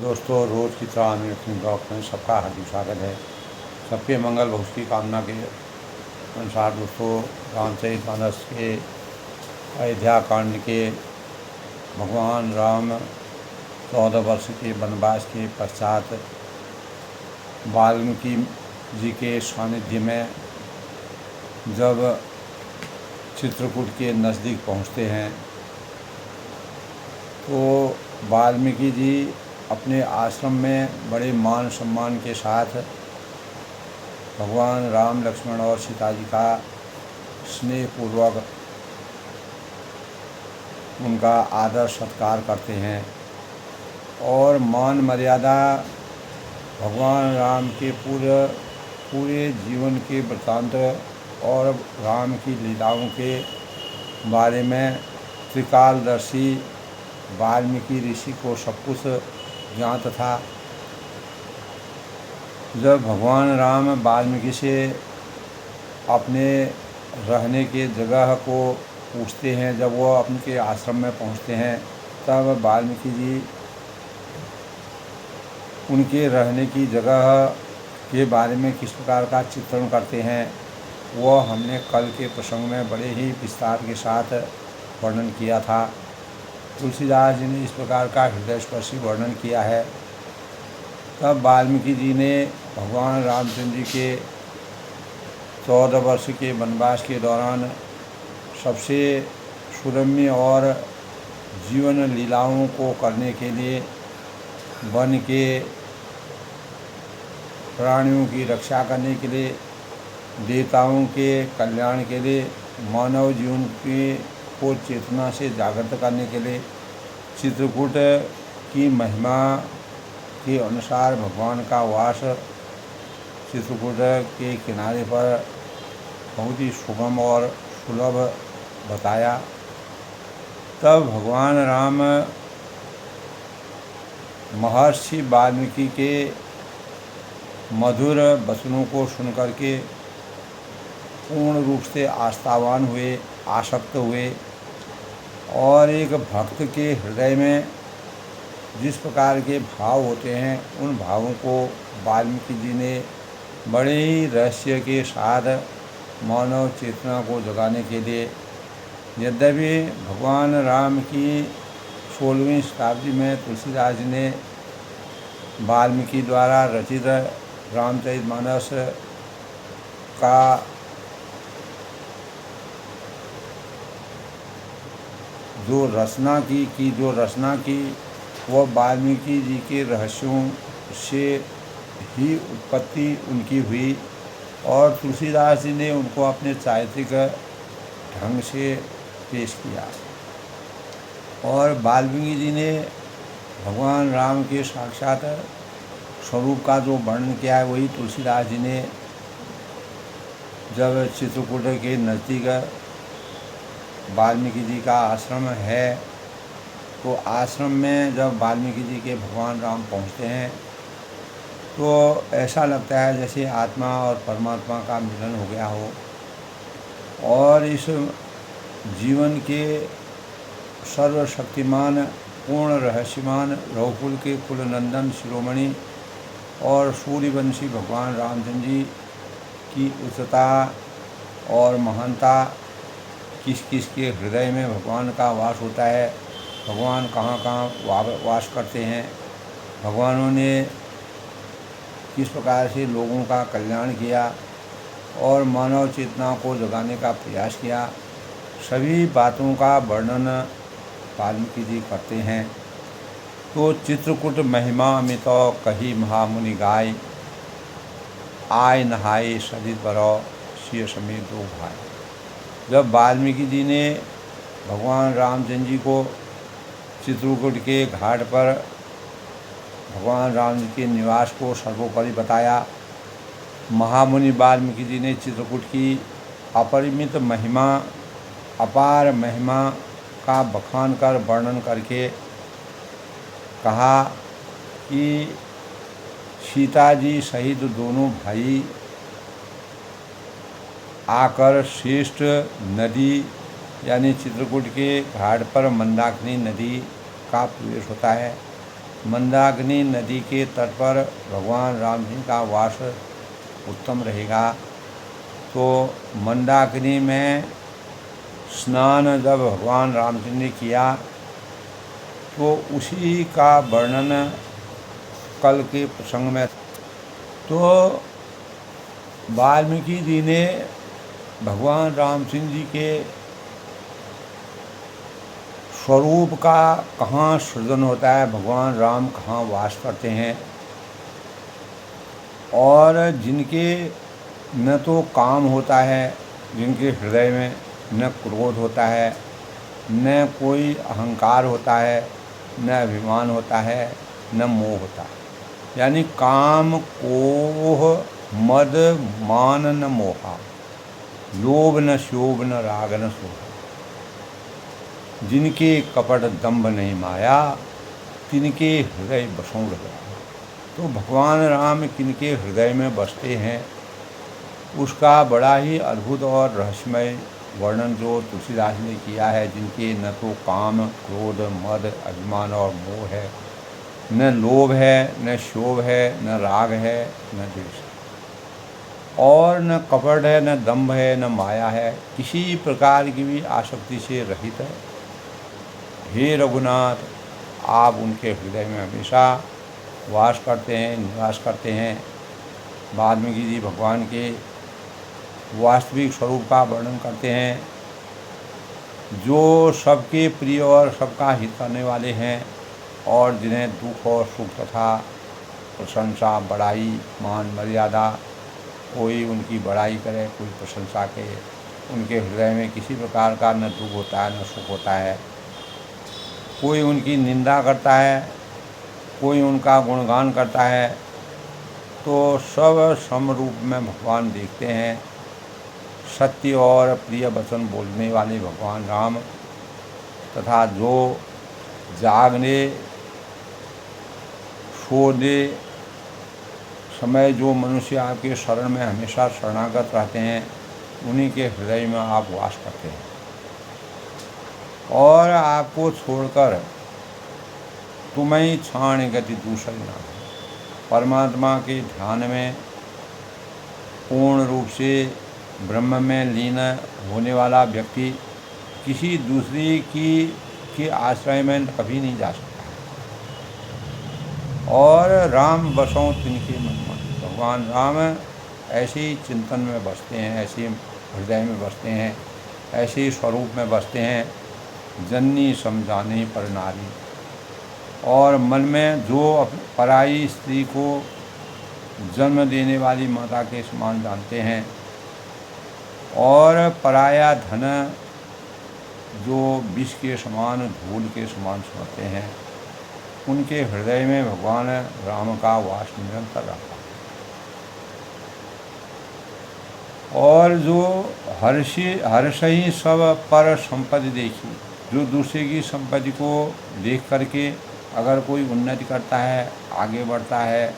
दोस्तों, रोज़ की तरह आमिर लक्ष्मी ब्लॉग में सबका हार्दिक स्वागत है। सबके मंगल भविष्य की कामना के अनुसार दोस्तों, रामचरितमानस के अयोध्या कांड के भगवान राम 14 वर्ष के वनवास के पश्चात वाल्मीकि जी के सानिध्य में जब चित्रकूट के नज़दीक पहुँचते हैं तो वाल्मीकि जी अपने आश्रम में बड़े मान सम्मान के साथ भगवान राम, लक्ष्मण और सीता जी का स्नेहपूर्वक उनका आदर सत्कार करते हैं और मान मर्यादा भगवान राम के पूरे जीवन के वृत्तांत और राम की लीलाओं के बारे में त्रिकालदर्शी वाल्मीकि ऋषि को सब कुछ ज्ञात था। जब भगवान राम वाल्मीकि से अपने रहने के जगह को पूछते हैं, जब वो अपने आश्रम में पहुंचते हैं, तब वाल्मीकि जी उनके रहने की जगह के बारे में किस प्रकार का चित्रण करते हैं, वो हमने कल के प्रसंग में बड़े ही विस्तार के साथ वर्णन किया था। तुलसीदास जी ने इस प्रकार का हृदयस्पर्शी वर्णन किया है। तब वाल्मीकि जी ने भगवान रामचंद्र जी के 14 वर्ष के वनवास के दौरान सबसे सुरम्य और जीवन लीलाओं को करने के लिए वन के प्राणियों की रक्षा करने के लिए, देवताओं के कल्याण के लिए, मानव जीवन को चेतना से जागृत करने के लिए चित्रकूट की महिमा के अनुसार भगवान का वास चित्रकूट के किनारे पर बहुत ही सुगम और सुलभ बताया। तब भगवान राम महर्षि वाल्मीकि के मधुर वचनों को सुनकर के पूर्ण रूप से आस्थावान हुए, आसक्त हुए और एक भक्त के हृदय में जिस प्रकार के भाव होते हैं, उन भावों को वाल्मीकि जी ने बड़े ही रहस्य के साथ मानव चेतना को जगाने के लिए, यद्यपि भगवान राम की 16वीं शताब्दी में तुलसीदास जी ने वाल्मीकि द्वारा रचित रामचरितमानस का जो रचना की वह वाल्मीकि जी के रहस्यों से ही उत्पत्ति उनकी हुई और तुलसीदास जी ने उनको अपने चारित्रिक ढंग से पेश किया और वाल्मीकि जी ने भगवान राम के साक्षात स्वरूप का जो वर्णन किया है, वही तुलसीदास जी ने जब चित्रकूट के नज़दीक वाल्मीकि जी का आश्रम है, तो आश्रम में जब वाल्मीकि जी के भगवान राम पहुँचते हैं तो ऐसा लगता है जैसे आत्मा और परमात्मा का मिलन हो गया हो और इस जीवन के सर्वशक्तिमान, पूर्ण रहस्यमान, रघुकुल के कुलनंदन शिरोमणि और सूर्यवंशी भगवान रामचंद्र जी की उच्चता और महानता, किस किस के हृदय में भगवान का वास होता है, भगवान कहाँ कहाँ वास करते हैं, भगवानों ने किस प्रकार से लोगों का कल्याण किया और मानव चेतना को जगाने का प्रयास किया, सभी बातों का वर्णन वाल्मीकि जी करते हैं। तो चित्रकूट महिमा अमित कही महामुनि गाय, आय नहाय सदित बरो सिय समेत दो भाई। जब वाल्मीकि जी ने भगवान रामचंद्र जी को चित्रकूट के घाट पर भगवान राम जी के निवास को सर्वोपरि बताया, महामुनि वाल्मीकि जी ने चित्रकूट की अपरिमित महिमा, अपार महिमा का बखान कर वर्णन करके कहा कि सीता जी सहित दोनों भाई आकर श्रेष्ठ नदी यानी चित्रकूट के घाट पर मंदाकिनी नदी का प्रवेश होता है मंदाकिनी नदी के तट पर भगवान राम जी का वास उत्तम रहेगा। तो मंदाकिनी में स्नान जब भगवान रामचंद्र ने किया तो उसी का वर्णन कल के प्रसंग में। तो वाल्मीकि जी ने भगवान रामचंद्र जी के स्वरूप का कहाँ सृजन होता है, भगवान राम कहाँ वास करते हैं, और जिनके न तो काम होता है, जिनके हृदय में न क्रोध होता है, न कोई अहंकार होता है, न अभिमान होता है, न मोह होता है। यानी काम कोह मद मान न मोहा, लोभ न शोभ न राग न शोभा। जिनके कपट दंभ नहीं माया, तिनके हृदय बसों लगा। तो भगवान राम किनके हृदय में बसते हैं, उसका बड़ा ही अद्भुत और रहस्यमय वर्णन जो तुलसीदास ने किया है। जिनके न तो काम क्रोध मद अभिमान और मोह है, न लोभ है, न शोभ है, न राग है, न द्वेष, और न कपट है, न दंभ है, न माया है, किसी प्रकार की भी आसक्ति से रहित है। हे रघुनाथ, आप उनके हृदय में हमेशा वास करते हैं, निवास करते हैं। वाल्मीकि जी भगवान के वास्तविक स्वरूप का वर्णन करते हैं, जो सबके प्रिय और सबका हित करने वाले हैं, और जिन्हें दुख और सुख तथा प्रशंसा, बड़ाई, मान मर्यादा, कोई उनकी बड़ाई करे, कोई प्रशंसा करे, उनके हृदय में किसी प्रकार का न दुख होता है न सुख होता है। कोई उनकी निंदा करता है, कोई उनका गुणगान करता है, तो सब समरूप में भगवान देखते हैं। सत्य और प्रिय वचन बोलने वाले भगवान राम तथा जो जागने सोने समय जो मनुष्य आपके शरण में हमेशा शरणागत रहते हैं, उन्हीं के हृदय में आप वास करते हैं। और आपको छोड़कर तुम्हें क्षण गति दूसरी ना हो। परमात्मा के ध्यान में पूर्ण रूप से ब्रह्म में लीन होने वाला व्यक्ति किसी दूसरे के आश्रय में कभी नहीं जा सकता। और राम बसों तिनके मन में, भगवान राम ऐसे ही चिंतन में बसते हैं, ऐसे हृदय में बसते हैं, ऐसे ही स्वरूप में बसते हैं। जननी समझाने पर नारी, और मन में जो पराई स्त्री को जन्म देने वाली माता के समान जानते हैं, और पराया धन जो विष के समान, धूल के समान समझते हैं, उनके हृदय में भगवान राम का वास निरंतर रहता है। और जो हर्ष ही सब पर संपत्ति देखी, जो दूसरे की संपत्ति को देख करके अगर कोई उन्नति करता है, आगे बढ़ता है,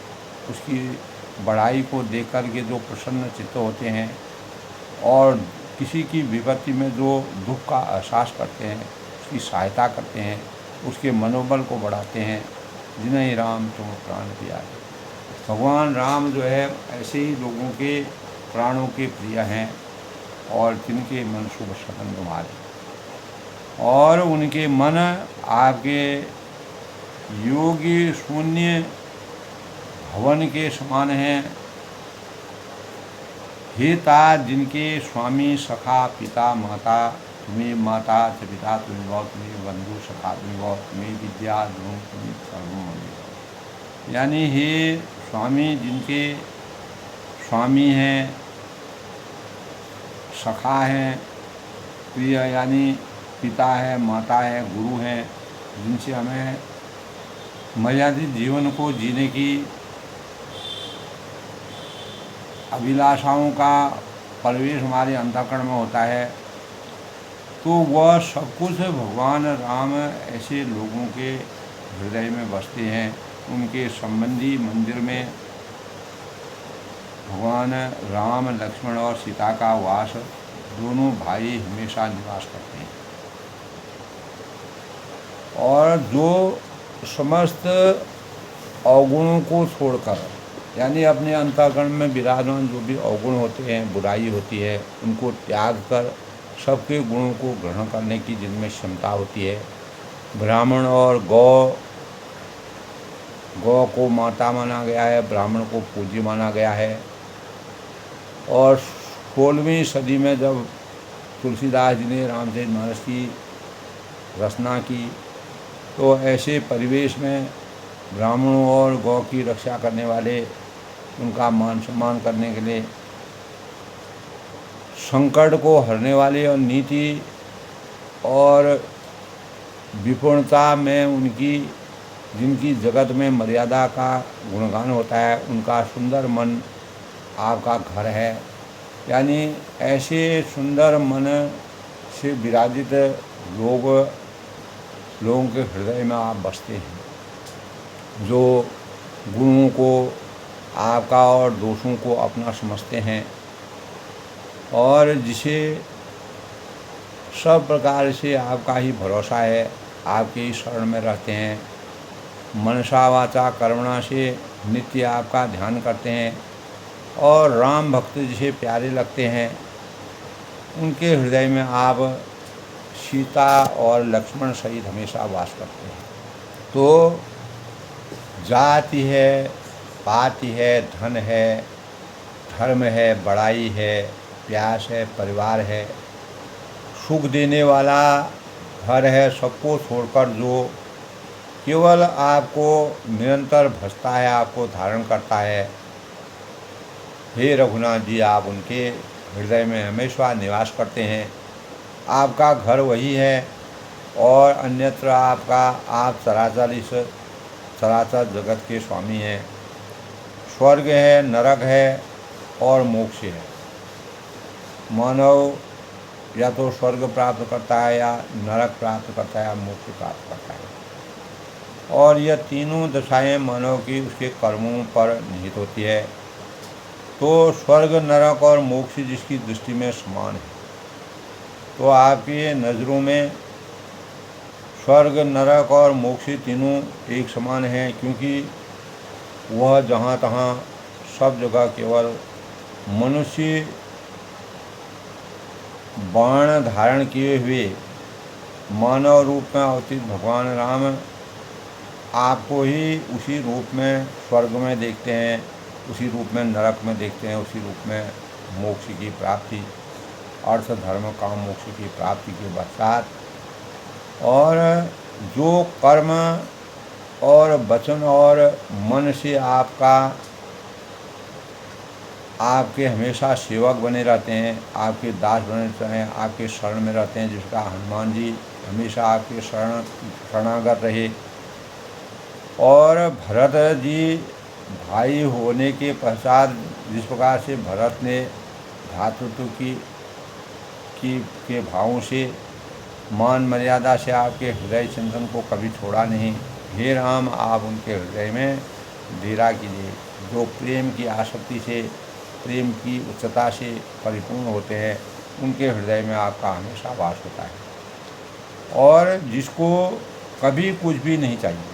उसकी बढ़ाई को देख करके जो प्रसन्न चित्त होते हैं, और किसी की विपत्ति में जो दुख का एहसास करते हैं, उसकी सहायता करते हैं, उसके मनोबल को बढ़ाते हैं, जिन्हें राम तुम प्राण प्यारे। भगवान राम जो है ऐसे ही लोगों के प्राणों के प्रिय हैं, और जिनके मन शुभ सदन तुम्हारे, और उनके मन आपके योगी शून्य भवन के समान हैं। हे तात, जिनके स्वामी सखा पिता माता, तुम्हें माता च पिता तुम्हें बहुत, तुम्हें बंधु सखा तुम्हें बहुत, तुम्हें विद्या धूम तुम्हें सर्वम। यानी हे स्वामी, जिनके स्वामी हैं, सखा हैं, प्रिय यानी पिता है, माता है, गुरु हैं, जिनसे हमें मर्यादित जीवन को जीने की अभिलाषाओं का प्रवेश हमारे अंतःकरण में होता है, तो वह सब कुछ भगवान राम ऐसे लोगों के हृदय में बसते हैं। उनके संबंधी मंदिर में भगवान राम, लक्ष्मण और सीता का वास, दोनों भाई हमेशा निवास करते हैं। और जो समस्त अवगुणों को छोड़कर, यानी अपने अंतःकरण में विराजमान जो भी अवगुण होते हैं, बुराई होती है, उनको त्याग कर सबके गुणों को ग्रहण करने की जिनमें क्षमता होती है। ब्राह्मण और गौ, गौ को माता माना गया है, ब्राह्मण को पूज्य माना गया है। और 16वीं सदी में जब तुलसीदास जी ने रामचरितमानस की रचना की, तो ऐसे परिवेश में ब्राह्मणों और गौ की रक्षा करने वाले, उनका मान सम्मान करने के लिए, संकट को हरने वाले और नीति और विपूर्णता में उनकी, जिनकी जगत में मर्यादा का गुणगान होता है, उनका सुंदर मन आपका घर है। यानी ऐसे सुंदर मन से विराजित लोगों के हृदय में आप बसते हैं, जो गुणों को आपका और दोषों को अपना समझते हैं, और जिसे सब प्रकार से आपका ही भरोसा है, आपके ही शरण में रहते हैं, मनसा वाचा कर्मणा से नित्य आपका ध्यान करते हैं, और राम भक्त जिसे प्यारे लगते हैं, उनके हृदय में आप सीता और लक्ष्मण सहित हमेशा वास करते हैं। तो जाति है, पाति है, धन है, धर्म है, बड़ाई है, प्यास है, परिवार है, सुख देने वाला घर है, सबको छोड़कर जो केवल आपको निरंतर भजता है, आपको धारण करता है, हे रघुनाथ जी, आप उनके हृदय में हमेशा निवास करते हैं। आपका घर वही है, और अन्यत्र आप चराचर जगत के स्वामी हैं। स्वर्ग है, नरक है और मोक्ष है। मानव या तो स्वर्ग प्राप्त करता है, या नरक प्राप्त करता है, या मोक्ष प्राप्त करता है, और यह तीनों दशाएं मानव की उसके कर्मों पर निहित होती है। तो स्वर्ग, नरक और मोक्ष जिसकी दृष्टि में समान है, तो आपकी नज़रों में स्वर्ग, नरक और मोक्ष तीनों एक समान हैं, क्योंकि वह जहाँ तहाँ सब जगह केवल मनुष्य बाण धारण किए हुए मानव रूप में अवतीर्ण भगवान राम आपको ही उसी रूप में स्वर्ग में देखते हैं, उसी रूप में नरक में देखते हैं, उसी रूप में मोक्ष की प्राप्ति, अर्थ धर्म काम मोक्ष की प्राप्ति के पश्चात। और जो कर्म और वचन और मन से आपके हमेशा सेवक बने रहते हैं, आपके दास बने रहते हैं, आपके शरण में रहते हैं, जिसका हनुमान जी हमेशा आपके शरणागत रहे। और भरत जी भाई होने के पश्चात जिस प्रकार से भरत ने भ्रातृत्व के भावों से, मान मर्यादा से आपके हृदय चिंतन को कभी छोड़ा नहीं। हे राम, आप उनके हृदय में डेरा कीजिए। जो प्रेम की आसक्ति से, प्रेम की उच्चता से परिपूर्ण होते हैं, उनके हृदय में आपका हमेशा वास होता है। और जिसको कभी कुछ भी नहीं चाहिए,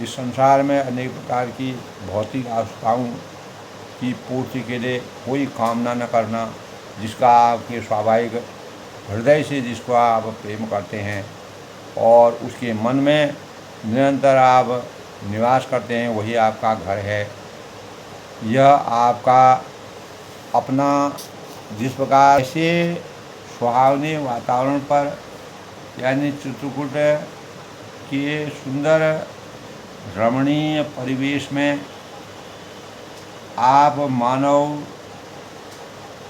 इस संसार में अनेक प्रकार की भौतिक आवश्यकताओं की पूर्ति के लिए कोई कामना न करना, जिसका आपके स्वाभाविक हृदय से जिसको आप प्रेम करते हैं और उसके मन में निरंतर आप निवास करते हैं, वही आपका घर है। यह आपका अपना जिस प्रकार से सुहावने वातावरण पर, यानी चित्रकूट के सुंदर रमणीय परिवेश में आप मानव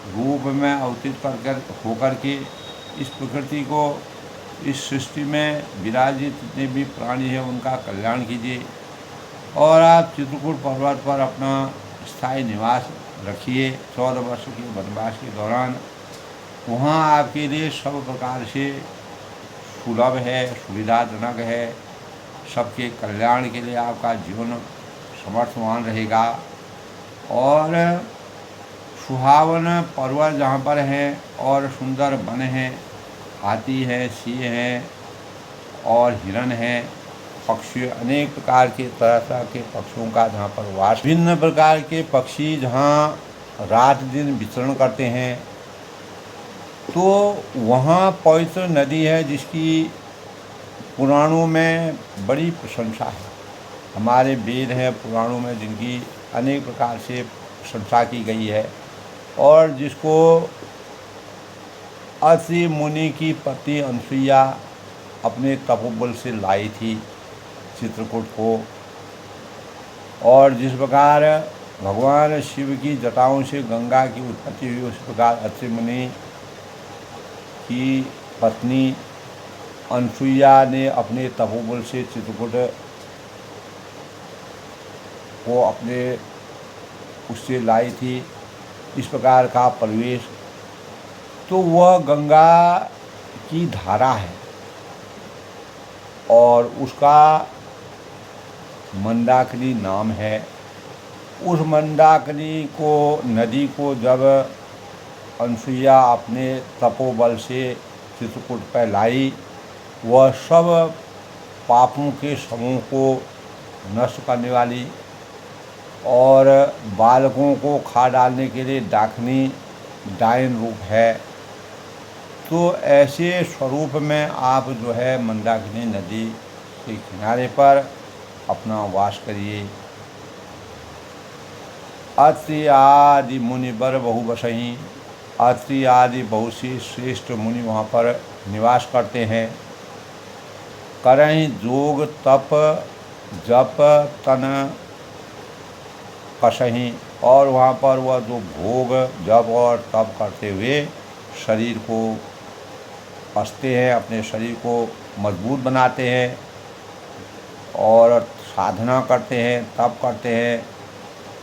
रूप में अवतीर्ण होकर के इस प्रकृति को, इस सृष्टि में विराजित जितने भी प्राणी हैं उनका कल्याण कीजिए। और आप चित्रकूट पर्वत पर अपना स्थायी निवास रखिए। 14 वर्ष के वनवास के दौरान वहाँ आपके लिए सब प्रकार से सुलभ है, सुविधाजनक है, सबके कल्याण के लिए आपका जीवन समर्थवान रहेगा। और सुहावन पर्वत जहाँ पर हैं और सुंदर वन हैं, हाथी हैं, सिंह हैं और हिरण हैं, पक्षी, अनेक प्रकार के तरह तरह के पक्षियों का जहाँ पर वास, भिन्न प्रकार के पक्षी जहाँ रात दिन विचरण करते हैं। तो वहाँ पवित्र नदी है जिसकी पुराणों में बड़ी प्रशंसा है। हमारे वेद हैं पुराणों में जिनकी अनेक प्रकार से प्रशंसा की गई है, और जिसको अत्रि मुनि की पत्नी अनसुईया अपने तपोबल से लाई थी चित्रकूट को। और जिस प्रकार भगवान शिव की जटाओं से गंगा की उत्पत्ति हुई, उस प्रकार अत्रि मुनि की पत्नी अनसुईया ने अपने तपोबल से चित्रकूट को अपने उससे लाई थी। इस प्रकार का परिवेश, तो वह गंगा की धारा है और उसका मंदाकिनी नाम है। उस मंदाकिनी को, नदी को जब अनसुईया अपने तपोबल से चित्रकूट पर लाई, वह सब पापों के समूह को नष्ट करने वाली और बालकों को खा डालने के लिए डाकिनी डायन रूप है। तो ऐसे स्वरूप में आप जो है मंदाकिनी नदी के किनारे पर अपना वास करिए। अत्रि आदि मुनि बर बहु बसहीं, अत्रि आदि बहुत सी श्रेष्ठ मुनि वहाँ पर निवास करते हैं। करहीं जोग तप जप तन कसहीं, और वहाँ पर वह जो भोग जप और तप करते हुए शरीर को कसते हैं, अपने शरीर को मजबूत बनाते हैं और साधना करते हैं, तप करते हैं।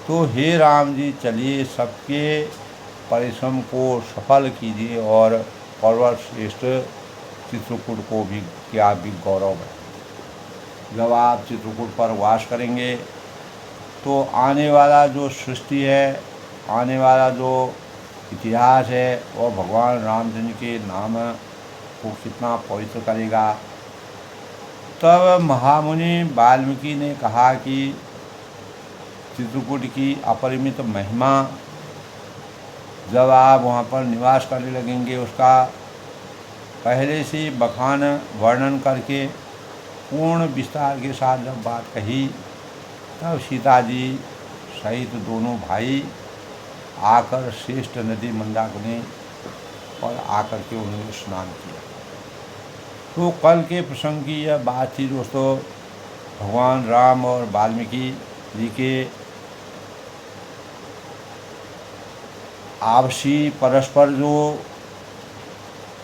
तो हे राम जी, चलिए सबके परिश्रम को सफल कीजिए और पर्वत श्रेष्ठ चित्रकूट को भी क्या भी गौरव है। जब आप चित्रकूट पर वास करेंगे तो आने वाला जो सृष्टि है, आने वाला जो इतिहास है, वह भगवान रामचंद्र के नाम को कितना पवित्र करेगा। तब महामुनि वाल्मीकि ने कहा कि चित्रकूट की अपरिमित महिमा जब आप वहाँ पर निवास करने लगेंगे, उसका पहले से बखान वर्णन करके पूर्ण विस्तार के साथ जब बात कही, तब सीता जी सहित दोनों भाई आकर श्रेष्ठ नदी मंदाकिनी और आकर के उन्होंने स्नान किया। तो कल के प्रसंग की यह बात थी दोस्तों, भगवान राम और वाल्मीकि जी के आपसी परस्पर जो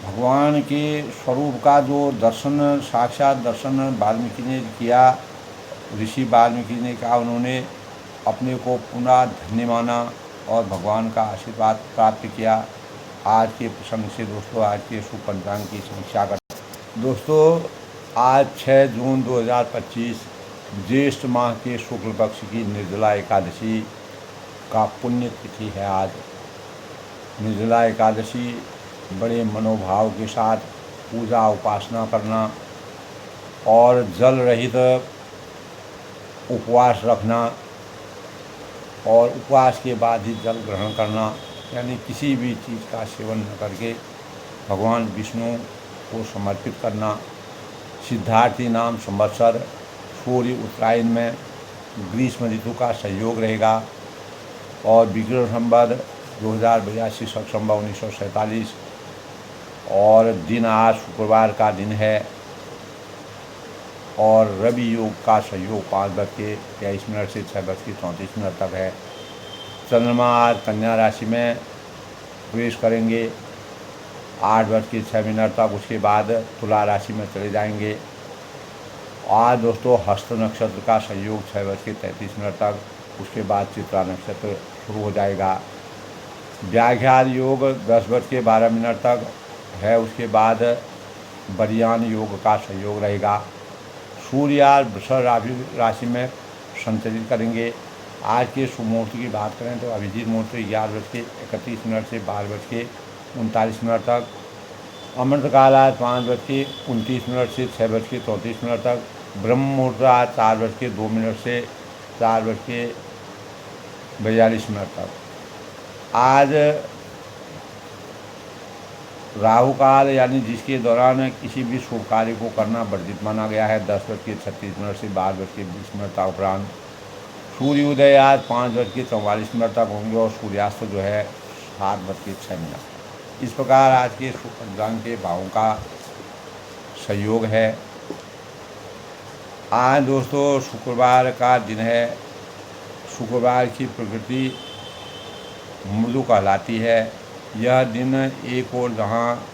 भगवान के स्वरूप का जो दर्शन, साक्षात दर्शन वाल्मीकि ने किया, ऋषि वाल्मीकि ने कहा, उन्होंने अपने को पुनः धन्य माना और भगवान का आशीर्वाद प्राप्त किया। आज के प्रसंग से दोस्तों आज के शुभ पंचांग की समीक्षा कर दोस्तों, आज 6 जून 2025 ज्येष्ठ माह के शुक्ल पक्ष की निर्जला एकादशी का पुण्य तिथि है। आज निर्जला एकादशी बड़े मनोभाव के साथ पूजा उपासना करना और जल रहित उपवास रखना और उपवास के बाद ही जल ग्रहण करना, यानी किसी भी चीज़ का सेवन न करके भगवान विष्णु को समर्पित करना। सिद्धार्थी नाम संवत्सर सूर्य उत्तरायण में ग्रीष्म ऋतु का सहयोग रहेगा और विक्रम संवत 2082 संवत 1947 और दिन आज शुक्रवार का दिन है और रवि योग का सहयोग 5:23 से 6:34 तक है। चंद्रमा आज कन्या राशि में प्रवेश करेंगे 8:06 तक, उसके बाद तुला राशि में चले जाएंगे। आज दोस्तों हस्त नक्षत्र का सहयोग 6:33 तक, उसके बाद चित्रा नक्षत्र शुरू हो जाएगा। व्याघ्यात योग 10:12 तक है, उसके बाद बरियान योग का सहयोग रहेगा। सूर्य आज वृषभ राशि में संचरित करेंगे। आज के शुभ मुहूर्त की बात करें तो अभिजीत मुहूर्त 11:31 से 12:39 तक, अमृतकाल आज 5:29 से 6:34 तक, ब्रह्म मुहूर्त आज 4:02 से 4:42 तक। आज राहु काल यानी जिसके दौरान किसी भी शुभ कार्य को करना वर्जित माना गया है 10:36 से 12:20 तक उपरांत। सूर्योदय आज 5:44 तक होंगे और सूर्यास्त जो है 7:06। इस प्रकार आज के पंचांग के भावों का संयोग है। आज दोस्तों शुक्रवार का दिन है। शुक्रवार की प्रकृति मृदु कहलाती है। यह दिन एक ओर जहाँ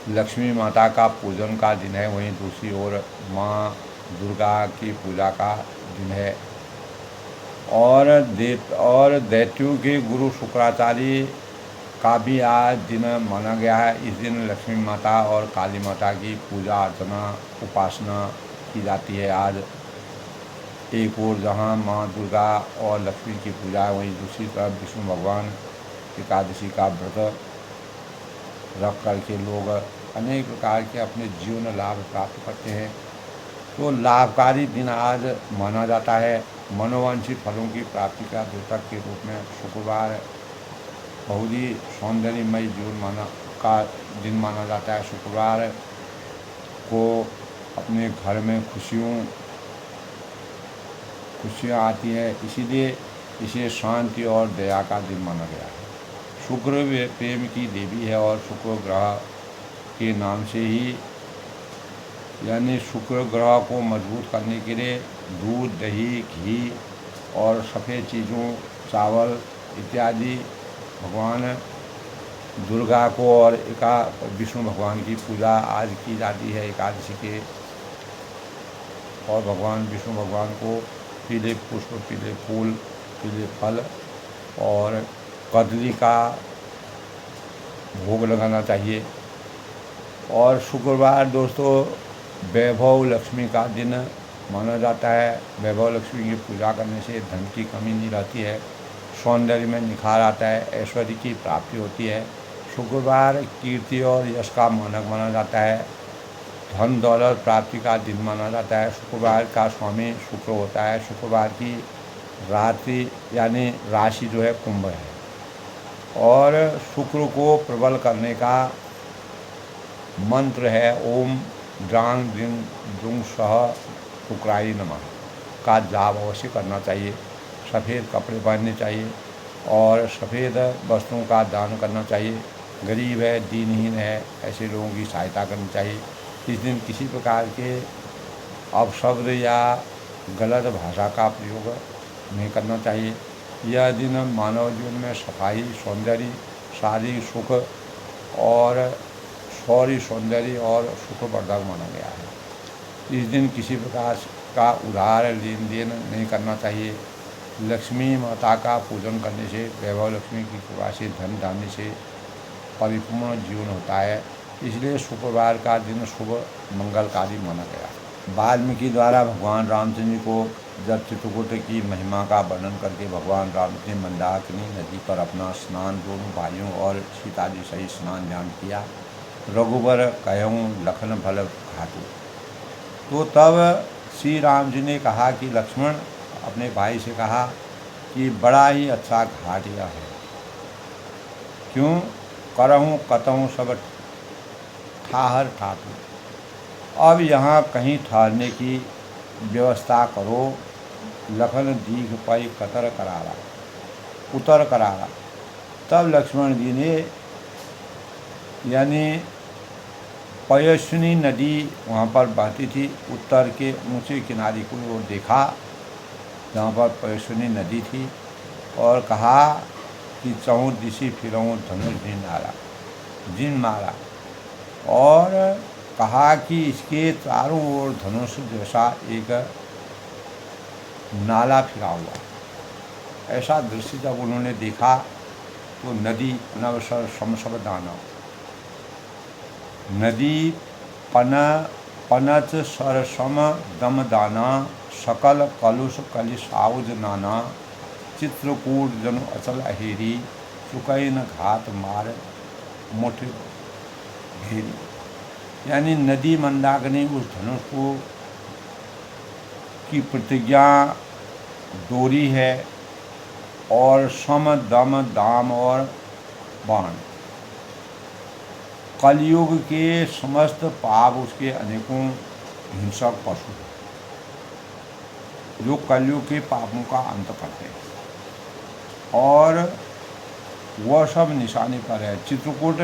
लक्ष्मी माता का पूजन का दिन है, वहीं दूसरी ओर माँ दुर्गा की पूजा का दिन है। और दैत्यों के गुरु शुक्राचार्य का भी आज दिन माना गया है। इस दिन लक्ष्मी माता और काली माता की पूजा अर्चना उपासना की जाती है। आज एक ओर जहाँ माँ दुर्गा और लक्ष्मी की पूजा है, वहीं दूसरी तरफ विष्णु भगवान एकादशी का व्रत रख करके लोग अनेक प्रकार के अपने जीवन लाभ प्राप्त करते हैं। तो लाभकारी दिन आज माना जाता है। मनोवांछित फलों की प्राप्ति का द्योतक के रूप में शुक्रवार बहुत ही सौंदर्यमय दिन माना जाता है। शुक्रवार को अपने घर में खुशियाँ आती हैं, इसीलिए इसे शांति और दया का दिन माना गया है। शुक्र प्रेम की देवी है और शुक्र ग्रह के नाम से ही यानी शुक्र ग्रह को मजबूत करने के लिए दूध दही घी और सफ़ेद चीज़ों चावल इत्यादि भगवान दुर्गा को और विष्णु भगवान की पूजा आज की जाती है एकादशी के। और भगवान विष्णु भगवान को पीले पुष्प पीले फूल पीले फल और कदली का भोग लगाना चाहिए। और शुक्रवार दोस्तों वैभव लक्ष्मी का दिन माना जाता है। वैभव लक्ष्मी की पूजा करने से धन की कमी नहीं रहती है, सौंदर्य में निखार आता है, ऐश्वर्य की प्राप्ति होती है। शुक्रवार कीर्ति और यश का मानक माना जाता है। धन दौलत प्राप्ति का दिन माना जाता है। शुक्रवार का स्वामी शुक्र होता है। शुक्रवार की रात्रि यानी राशि जो है कुंभ है। और शुक्र को प्रबल करने का मंत्र है ओम ड्रांग द्रिंग द्रुंग सह शुक्राय नमः का जाप अवश्य करना चाहिए। सफ़ेद कपड़े पहनने चाहिए और सफ़ेद वस्तुओं का दान करना चाहिए। गरीब है दीनहीन है ऐसे लोगों की सहायता करनी चाहिए। इस दिन किसी प्रकार के अपशब्द या गलत भाषा का प्रयोग नहीं करना चाहिए। यह दिन मानव जीवन में सफाई सौंदर्य शारीरिक सुख और शौर्य सौंदर्य और सुखवर्धक माना गया है। इस दिन किसी प्रकार का उधार लेन देन नहीं करना चाहिए। लक्ष्मी माता का पूजन करने से वैभव लक्ष्मी की कृपा से धन धान्य से परिपूर्ण जीवन होता है। इसलिए शुक्रवार का दिन शुभ मंगलकारी माना गया। वाल्मीकि द्वारा भगवान रामचंद्र जी को जब चित्रकूट की महिमा का वर्णन करके भगवान राम ने मंदाकिनी नदी पर अपना स्नान दोनों भाइयों और सीता जी सहित स्नान ध्यान किया। रघुबर कहूँ लखन भल घाटू। तो तब श्री राम जी ने कहा कि लक्ष्मण अपने भाई से कहा कि बड़ा ही अच्छा घाट यह है, क्यों करहूँ कतहूँ सब ठाहर ठाटू। अब यहाँ कहीं ठहरने की व्यवस्था करो। लखन दीघ पाई कतर करारा उतर करारा। तब लक्ष्मण जी ने यानी पयस्विनी नदी वहाँ पर बहती थी। उत्तर के ऊंचे किनारे को वो देखा जहाँ पर पयस्विनी नदी थी और कहा कि चौं दिशी फिरऊँ धनुष जिन मारा और कहा कि इसके चारों ओर धनुष जैसा एक नाला फिरा हुआ। ऐसा दृश्य जब उन्होंने देखा तो नदी अनवसर समसब दाना नदी पनच सरसम दम दाना सकल कलुष कलिसाउज नाना चित्रकूट जन अचल अहेरी चुकैन घात मार मुठ घेरी। यानी नदी मंदाकिनी उस धनुष को की प्रतिज्ञा डोरी है और सम दम दाम और बाण। कलयुग के समस्त पाप उसके अनेकों हिंसक पशु जो कलयुग के पापों का अंत करते हैं और वह सब निशाने पर है। चित्रकूट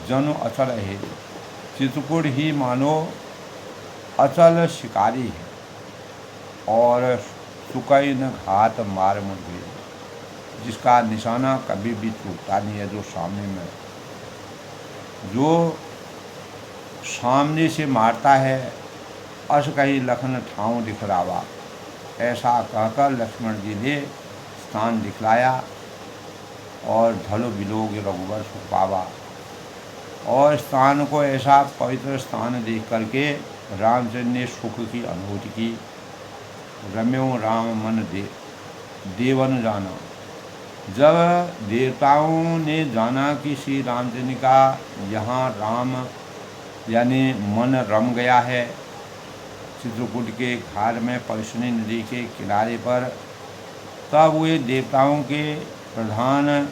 जन अचल है, चित्रकूट ही मानो अचल शिकारी है और सुकई न घात मार मुझे, जिसका निशाना कभी भी चूकता नहीं है। जो सामने से मारता है, अस कही लखन ठाव दिखलावा, ऐसा कहकर लक्ष्मण जी ने स्थान दिखलाया और धलो बिलोग रघुवर सुख पावा। और स्थान को ऐसा पवित्र स्थान देख करके रामचंद्र ने सुख की अनुभूति की। रम्यो राम मन देवन जाना। जब देवताओं ने जाना कि श्री रामचंद्र का यहाँ राम यानी मन रम गया है, चित्रकूट के घाट में परसनी नदी के किनारे पर, तब वे देवताओं के प्रधान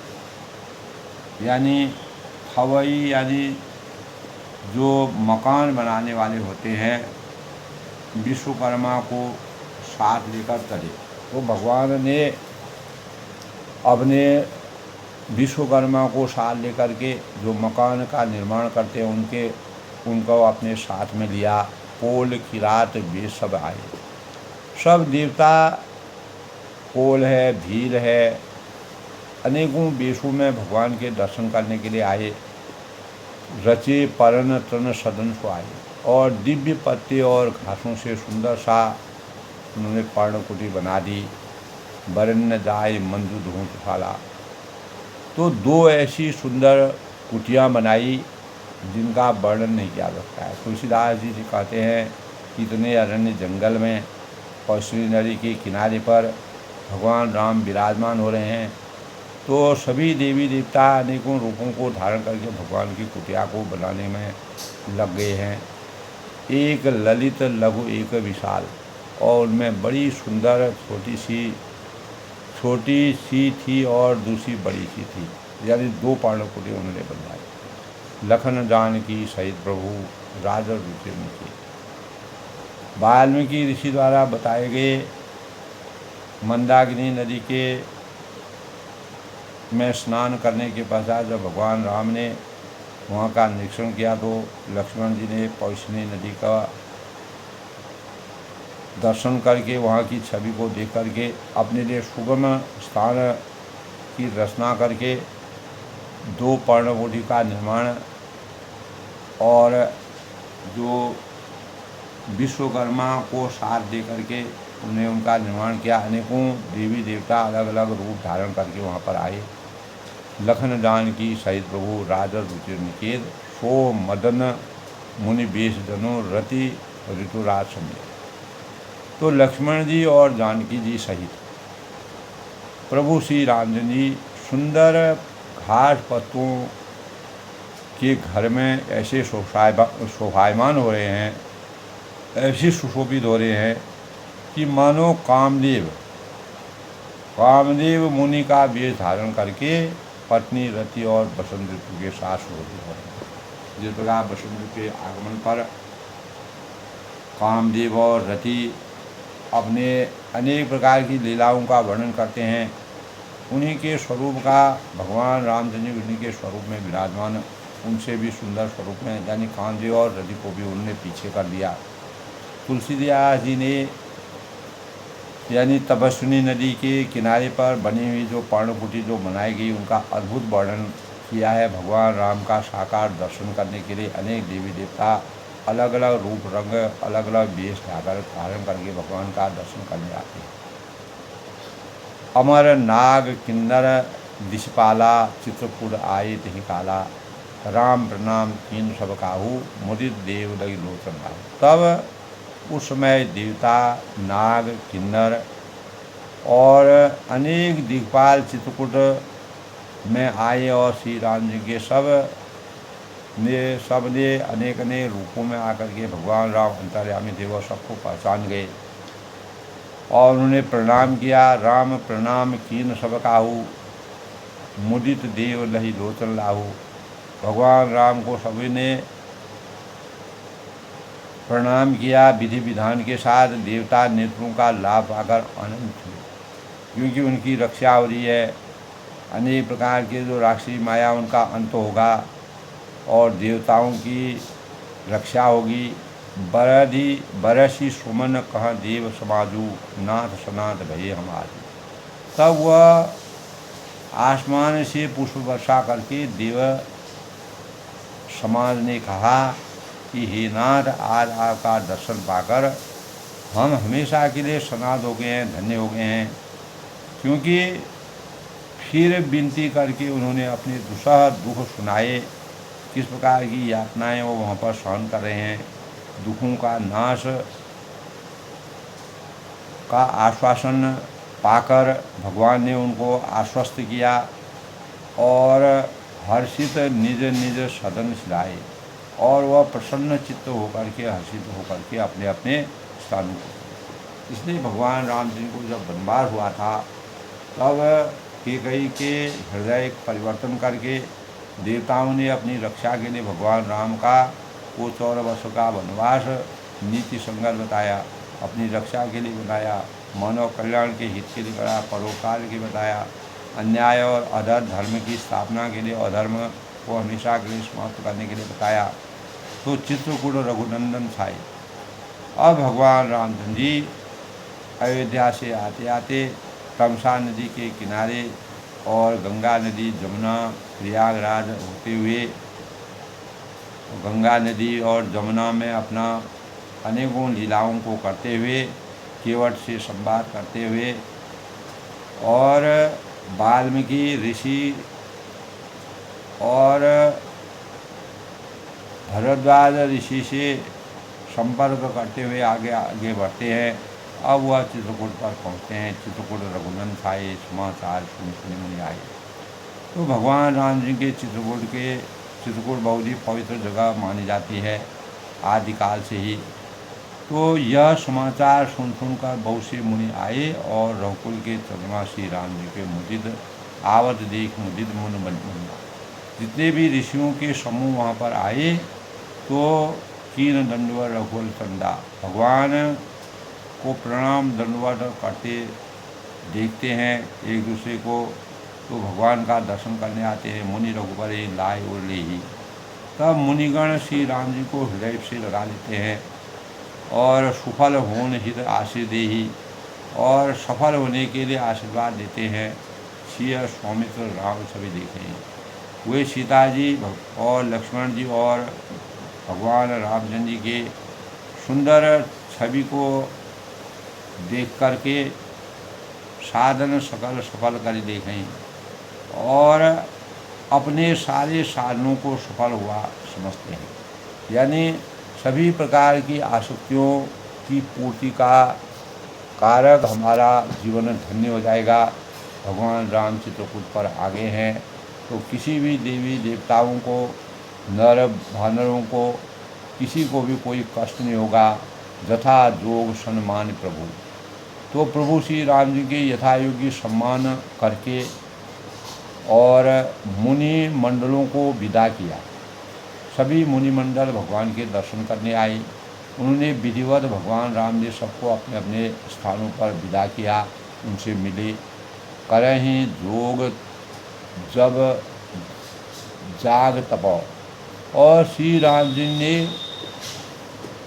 यानी खवई यानी जो मकान बनाने वाले होते हैं, विश्वकर्मा को साथ लेकर चले। तो भगवान ने अपने विश्वकर्मा को साथ लेकर के जो मकान का निर्माण करते हैं उनको अपने साथ में लिया। पोल किरात वे सब आए, सब देवता पोल है, भील है, अनेकों वेशों में भगवान के दर्शन करने के लिए आए। रचे परन तन सदन को आए और दिव्य पत्ते और घासों से सुंदर सा उन्होंने पर्णकुटी बना दी। बरन जाए मंजू धूंशाला। तो दो ऐसी सुंदर कुटियाँ बनाई जिनका वर्णन नहीं किया सकता है। तुलसीदास जी कहते हैं कि इतने अरण्य जंगल में परसनी नदी के किनारे पर भगवान राम विराजमान हो रहे हैं, तो सभी देवी देवता अनेकों रूपों को धारण करके भगवान की कुटिया को बनाने में लग गए हैं। एक ललित लघु एक विशाल, और उनमें बड़ी सुंदर छोटी सी थी और दूसरी बड़ी सी थी, यानी दो पर्णकुटी उन्होंने बनवाई। लखन जानकी सहित प्रभु राजा रुचि की। वाल्मीकि ऋषि द्वारा बताए गए मंदाकिनी नदी के में स्नान करने के पश्चात जब भगवान राम ने वहाँ का निरीक्षण किया तो लक्ष्मण जी ने परसनी नदी का दर्शन करके वहाँ की छवि को देख करके अपने लिए सुगम स्थान की रचना करके दो पर्णकुटी का निर्माण और जो विश्वकर्मा को साथ दे करके उन्हें उनका निर्माण किया। अनेकों देवी देवता अलग अलग रूप धारण करके वहाँ पर आए। लखन जानकी सहित प्रभु राजा रुचि निकेत, सो मदन मुनि बेश जनो रति ऋतुराज समेत। तो लक्ष्मण जी और जानकी जी सहित प्रभु श्री रामचंद्र जी सुंदर घास पत्तों के घर में ऐसे शोभायमान हो रहे हैं, ऐसे सुशोभित हो रहे हैं कि मानो कामदेव मुनि का वेश धारण करके पत्नी रति और बसंत ऋतु के साथ शोभित हो रहे हैं। जिस प्रकार बसंत ऋतु के आगमन पर कामदेव और रति अपने अनेक प्रकार की लीलाओं का वर्णन करते हैं, उन्हीं के स्वरूप का भगवान रामचंद्र उन्हीं के स्वरूप में विराजमान, उनसे भी सुंदर स्वरूप में, यानी कामदेव और रति को भी उन्होंने पीछे कर दिया। तुलसीदास जी ने यानी तपस्विनी नदी के किनारे पर बनी हुई जो पर्णकुटी जो बनाई गई उनका अद्भुत वर्णन किया है। भगवान राम का साकार दर्शन करने के लिए अनेक देवी देवता अलग अलग रूप रंग अलग अलग वेश धारण करके भगवान का दर्शन करने आते हैं। अमर नाग किन्नर दिशपाला, चित्रकूट आये तिहि काला, राम प्रणाम कीन सब काहू, मुदित देव लगी लोचन बाहु। तब उस समय देवता, नाग, किन्नर और अनेक दिक्पाल चित्रकूट में आए और श्री राम जी के सब ने अनेक अनेक रूपों में आकर के भगवान राम अंतर्यामी थे, वह सबको पहचान गए और उन्होंने प्रणाम किया। राम प्रणाम कीन सब काहू, मुदित देव लही लोचन लाहू। भगवान राम को सभी ने प्रणाम किया विधि विधान के साथ। देवता नेत्रों का लाभ पाकर आनंद हुए, क्योंकि उनकी रक्षा हो रही है। अनेक प्रकार के जो राक्षसी माया उनका अंत होगा और देवताओं की रक्षा होगी। बरसी सुमन कह देव समाजू, नाथ सनाथ भये हमारी। तब वह आसमान से पुष्प वर्षा करके देव समाज ने कहा कि हे नाथ, आज आपका दर्शन पाकर हम हमेशा के लिए सनाथ हो गए हैं, धन्य हो गए हैं। क्योंकि फिर विनती करके उन्होंने अपने दुसह दुख सुनाए, किस प्रकार की यातनाएं वो वहाँ पर सहन कर रहे हैं। दुखों का नाश का आश्वासन पाकर भगवान ने उनको आश्वस्त किया और हर्षित निज निज सदन सिलाए, और वह प्रसन्न चित्त होकर के, हर्षित होकर के अपने अपने स्थानों को। इसलिए भगवान राम जी को जब वनवास हुआ था, तब कैकेयी के हृदय परिवर्तन करके देवताओं ने अपनी रक्षा के लिए भगवान राम का वो 14 वर्ष का वनवास नीति संगत बताया, अपनी रक्षा के लिए बताया, मानव कल्याण के हित के लिए बताया, परोपकार के बताया, अन्याय और अधर्म धर्म की स्थापना के लिए, अधर्म को हमेशा के लिए समाप्त करने के लिए बताया। तो चित्रकूट रघुनंदन छाए। अब भगवान रामचंद्र जी अयोध्या से आते आते तमसा नदी के किनारे और गंगा नदी, जमुना, प्रयागराज होते हुए गंगा नदी और जमुना में अपना अनेकों लीलाओं को करते हुए, केवट से संवाद करते हुए और वाल्मीकि ऋषि और भरद्वाज ऋषि से संपर्क करते हुए आगे आगे बढ़ते हैं। अब वह चित्रकूट पर पहुँचते हैं। चित्रकूट रघुनंदन छाए, समाचार सुनि मुनि आए। तो भगवान राम जी के चित्रकूट बहुत ही पवित्र जगह मानी जाती है आदिकाल से ही। तो यह समाचार सुन कर बहुत से मुनि आए और रघुकुल के चंद्रमा श्री राम जी के मुदित आवत देख मुदित मुन बन। जितने भी ऋषियों के समूह वहाँ पर आए तो कीन दंडवत रघुकुल चंदा, भगवान को प्रणाम दंडवत करते देखते हैं एक दूसरे को। तो भगवान का दर्शन करने आते हैं। मुनि रघुपरे लाए और ले ही। तब मुनिगण श्री राम जी को हृदय से लगा लेते हैं और सुफल होन हित आशीष दे ही, और सफल होने के लिए आशीर्वाद देते हैं। सिय स्वामित्र राम सभी देखें। वे सीता जी और लक्ष्मण जी और भगवान रामचंद्र जी के सुंदर छवि को देख करके साधन सकल सफल कर देखें और अपने सारे साधनों को सफल हुआ समझते हैं। यानी सभी प्रकार की आसक्तियों की पूर्ति का कारक हमारा जीवन धन्य हो जाएगा। भगवान राम चित्रकूट पर आगे हैं तो किसी भी देवी देवताओं को, नर भानरों को, किसी को भी कोई कष्ट नहीं होगा। यथा जोग सम्मान प्रभु। तो प्रभु श्री राम जी के यथायोग्य सम्मान करके और मुनि मंडलों को विदा किया। सभी मुनि मंडल भगवान के दर्शन करने आए। उन्होंने विधिवत भगवान राम ने सबको अपने अपने स्थानों पर विदा किया, उनसे मिले। करहीं जोग जब जाग तपो। और श्री राम जी ने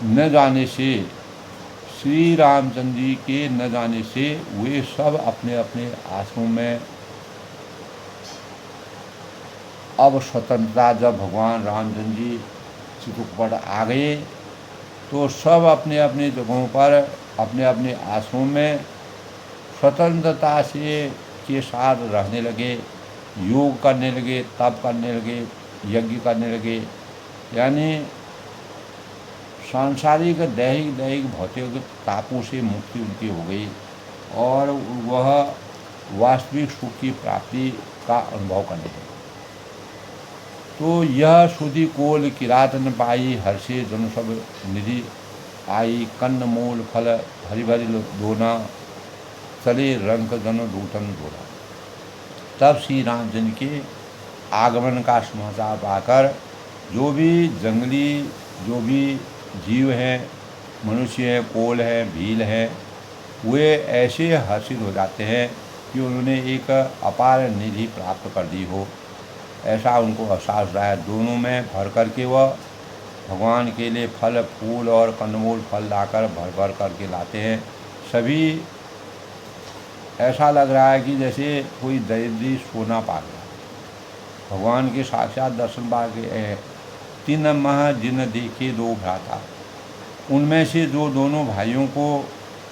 न जाने से, श्री रामचंद्र जी के न जाने से वे सब अपने अपने आश्रमों में अब स्वतंत्रता, जब भगवान रामचंद्र जी चित्रकूट पर आ गए तो सब अपने अपने जगहों पर अपने अपने आश्रमों में स्वतंत्रता से के साथ रहने लगे, योग करने लगे, तप करने लगे, यज्ञ करने लगे। यानी सांसारिक दैहिक भौतिक तापों से मुक्ति उनकी हो गई और वह वास्तविक सुख की प्राप्ति का अनुभव करने लगे। तो यह सुधि कोल किरात न पाई, हर्षे जन सब निधि आई। कन्न मूल फल हरि भरि दोना, तले रंग जन लूटन बोला। तब श्री रामचंद्र के आगमन का समाचार पाकर जो भी जंगली जो भी जीव हैं, मनुष्य है, कोल है, भील है, वे ऐसे हर्षित हो जाते हैं कि उन्होंने एक अपार निधि प्राप्त कर दी हो, ऐसा उनको एहसास रहा है। दोनों में भर करके वह भगवान के लिए फल फूल और कंदमूल फल लाकर भर भर करके लाते हैं। सभी ऐसा लग रहा है कि जैसे कोई दरिद्री सोना पा गया। भगवान के साक्षात दर्शन पा के 3 मह जिन देखे 2 भ्राता, उनमें से जो दोनों भाइयों को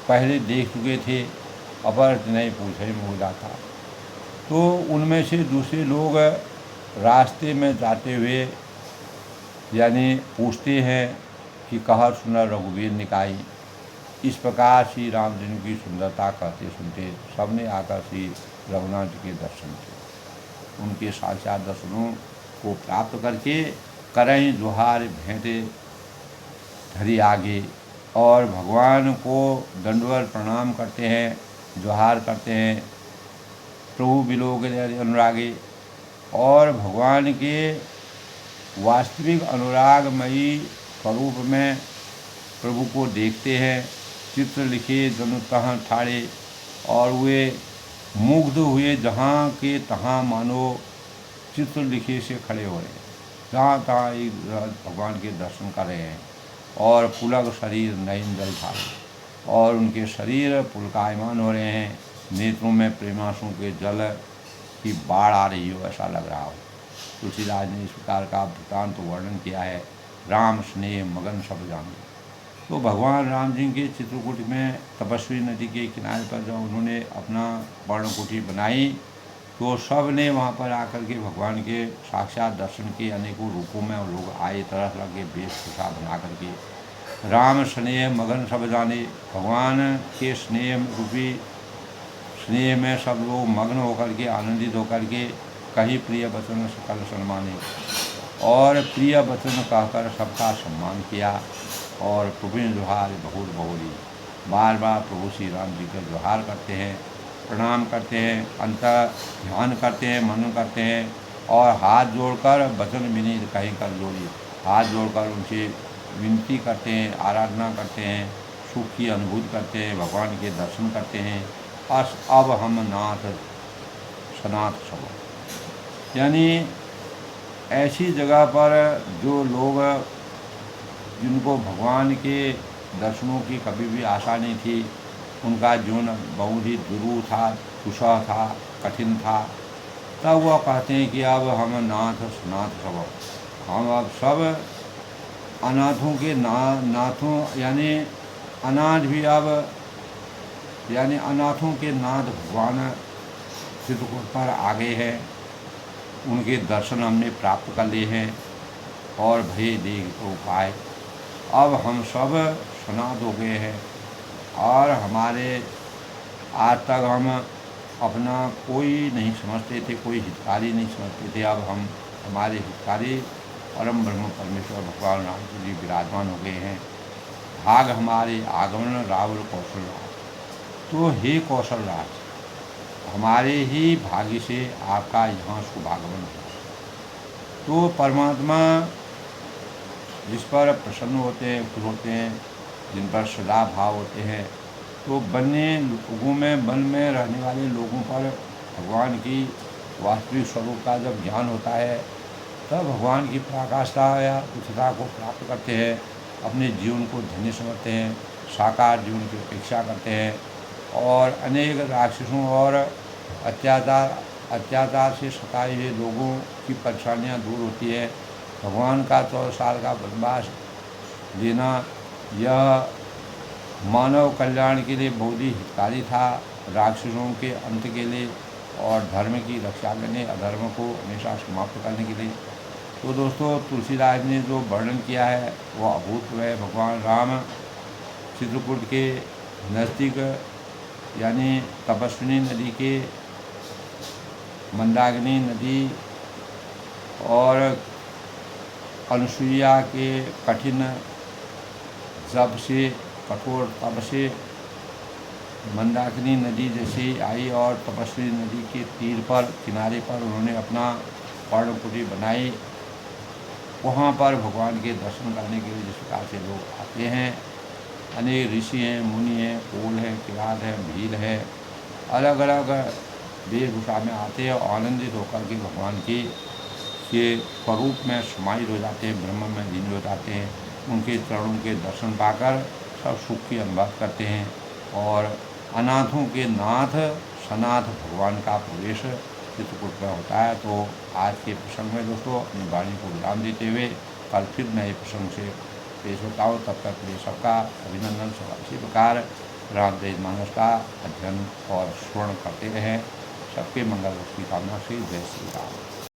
पहले देख चुके थे, अपर नहीं पूछे मुगदा था, तो उनमें से दूसरे लोग रास्ते में जाते हुए यानी पूछते हैं कि कहर सुनर रघुवीर निकाई। इस प्रकार श्री रामचंद्र की सुंदरता कहते सुनते सबने आकर श्री रघुनाथ जी के दर्शन किए। उनके साक्षात दर्शनों को प्राप्त करके करें जोहार भेंटे धरी आगे और भगवान को दंडवत प्रणाम करते हैं, जोहार करते हैं। प्रभु बिलोक अनुरागे और भगवान के वास्तविक अनुरागमयी स्वरूप में प्रभु को देखते हैं। चित्र लिखे जनु तहाँ ठाड़े और वे मुग्ध हुए जहाँ के तहाँ मानो चित्र लिखे से खड़े हो रहे हैं, जहाँ तहाँ एक भगवान के दर्शन कर रहे हैं। और पुलक शरीर नयन जल ठाड़े और उनके शरीर पुलकायमान हो रहे हैं, नेत्रों में प्रेमांशु के जल की बाढ़ आ रही हो ऐसा लग रहा हो। तुलसीदास ने इस प्रकार का वृत्तांत वर्णन किया है। राम स्नेह मगन सब जाने। तो भगवान राम जी के चित्रकूट में तपस्वी नदी के किनारे पर जब उन्होंने अपना पर्णकुटी बनाई तो सब ने वहाँ पर आकर के भगवान के साक्षात दर्शन किए। अनेकों रूपों में और लोग आए, तरह तरह के वेशभूषा बना करके। राम स्नेह मगन सब जाने, भगवान के स्नेह रूपी स्नेह में सब लोग मग्न होकर के आनंदित होकर के कहीं प्रिय वचन सकल सम्माने और प्रिय वचन कहकर सबका सम्मान किया। और प्रभु जोहार बहुत बहुरी बार बार प्रभु श्री राम जी का जोहार करते हैं, प्रणाम करते हैं, अंतर ध्यान करते हैं, मनन करते हैं और हाथ जोड़कर वचन विनीत कहीं कर जोड़ी हाथ जोड़कर उनसे विनती करते हैं, आराधना करते हैं, सुख की अनुभूति करते हैं, भगवान के दर्शन करते हैं। अब हम नाथ सनाथ सब, यानी ऐसी जगह पर जो लोग जिनको भगवान के दर्शनों की कभी भी आशा नहीं थी, उनका जीवन बहुत ही दुरूह था, दुस्सह था, कठिन था, तब वह कहते हैं कि अब हम नाथ सनाथ सब, हम अब सब अनाथों के नाथों यानी अनाथ भी अब यानी अनाथों के नाथ भगवान चित्रकूट पर आ गए हैं। उनके दर्शन हमने प्राप्त कर लिए हैं और भय देख तो उपाय, अब हम सब सनाथ हो गए हैं और हमारे आज तक हम अपना कोई नहीं समझते थे, कोई हितकारी नहीं समझते थे। अब हम हमारे हितकारी परम ब्रह्म परमेश्वर भगवान राम जी विराजमान हो गए हैं। भाग हमारे आगमन रावल कौशल राज। तो हे कौशल राज, हमारे ही भाग्य से आपका यहाँ शुभागमन हुआ। तो परमात्मा जिस पर प्रसन्न होते हैं, खुश होते हैं, जिन पर सदा भाव होते हैं, तो वन्य लोगों में वन में रहने वाले लोगों पर भगवान की वास्तविक स्वरूप का जब ज्ञान होता है तब भगवान की पराकाष्ठा या उच्चता को प्राप्त करते हैं, अपने जीवन को धन्य समझते हैं, साकार जीवन की अपेक्षा करते हैं और अनेक राक्षसों और अत्याचार से सताए हुए लोगों की परेशानियां दूर होती है। भगवान का 14 साल का वनवास लेना यह मानव कल्याण के लिए बहुत ही हितकारी था, राक्षसों के अंत के लिए और धर्म की रक्षा करने, अधर्म को हमेशा समाप्त करने के लिए। तो दोस्तों, तुलसीदास ने जो वर्णन किया है वह अभूतपूर्व है। भगवान राम चित्रकूट के नज़दीक यानी तपस्विनी नदी के मंदाकिनी नदी और अनुसुईया के कठिन जप से, कठोर तप से मंदाकिनी नदी जैसे आई और तपस्वी नदी के तीर पर किनारे पर उन्होंने अपना पर्णकुटी बनाई। वहाँ पर भगवान के दर्शन करने के लिए जिस प्रकार से लोग आते हैं, अनेक ऋषि हैं, मुनि हैं, कोल है, किरात है, भील है, अलग अलग वेशभूषा में आते हैं और आनंदित होकर के भगवान के स्वरूप में समाहित हो जाते हैं, ब्रह्म में लीन हो जाते हैं। उनके चरणों के दर्शन पाकर सब सुख की अनुभव करते हैं और अनाथों के नाथ सनाथ भगवान का प्रवेश चित्रकूट में होता है। तो आज के प्रसंग में दोस्तों अपनी वाणी को विराम देते हुए कल फिर नए प्रसंग से पेश होता हूँ। तब तक के लिए सबका अभिनंदन। सब इसी प्रकार रामचरित मानस का अध्ययन और श्रवण करते रहें। सबके मंगल की कामना से जय श्री राम।